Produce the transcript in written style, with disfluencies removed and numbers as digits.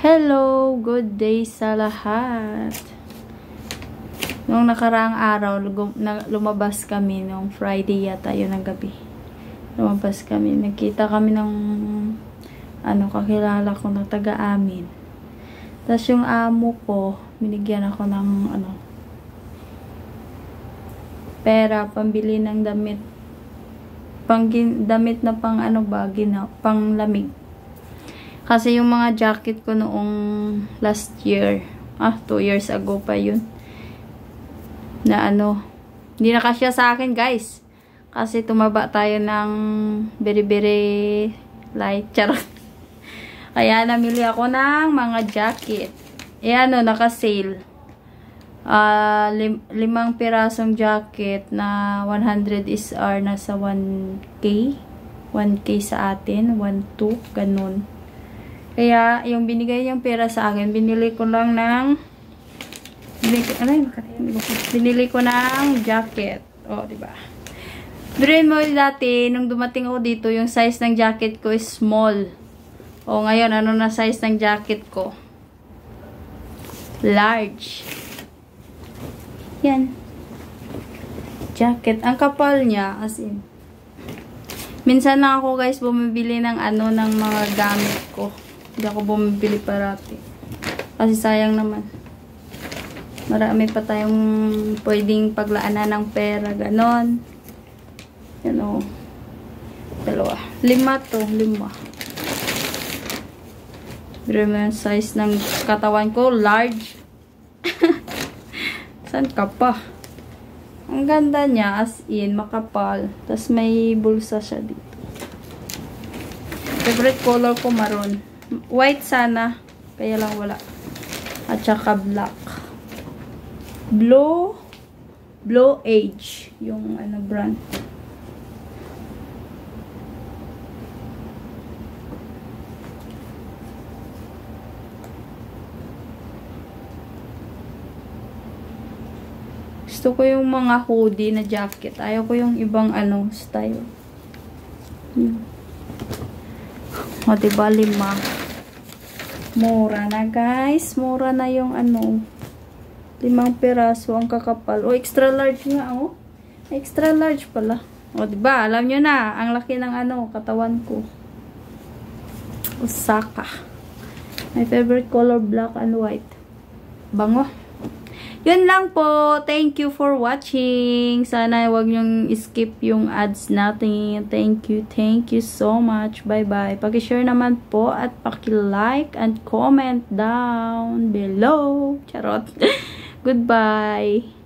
Hello! Good day sa lahat. Nung nakaraang araw, lumabas kami nung Friday yata, yun ang gabi. Lumabas kami. Nagkita kami ng kakilala ko na taga-amin. Tapos yung amo ko, binigyan ako ng pera, pambili ng damit. Damit na pang lamig. Kasi yung mga jacket ko noong last year, 2 years ago pa yun, na hindi na kasya sa akin, guys. Kasi tumaba tayo ng very light, charot. Kaya namili ako ng mga jacket. Naka-sale. 5 pirasong jacket na 100 SR nasa 1K. 1K sa atin, 1-2, ganun. Kaya, yung binigay niyang pera sa akin, binili ko ng jacket. Diba? Biruin mo dati, nung dumating ako dito, yung size ng jacket ko is small. Ngayon, ano na size ng jacket ko? Large. Yan. Jacket. Ang kapal niya, as in. Minsan na ako, guys, bumibili ng ng mga gamit ko. Hindi ako bumibili parati. Kasi sayang naman. Marami pa tayong pwedeng paglaanan ng pera. Ganon. Yan o. 2. 5 to. 5. Pero yung size ng katawan ko, large. Saan ka pa? Ang ganda niya, as in, makapal. Tapos may bulsa siya dito. Favorite color ko, maroon. White sana. Kaya lang wala. At saka black. Blue Age. Yung brand. Gusto ko yung mga hoodie na jacket. Ayaw ko yung ibang style. Diba 5. Mura na, guys. Mura na yung 5 piraso ang kakapal. Extra large nga, Extra large pala. Diba? Alam nyo na, ang laki ng katawan ko. Osaka. My favorite color, black and white. Bango. Yun lang po. Thank you for watching. Sana wag nyong skip yung ads natin. Thank you so much. Bye-bye. Paki-share naman po at paki-like and comment down below. Charot. Goodbye.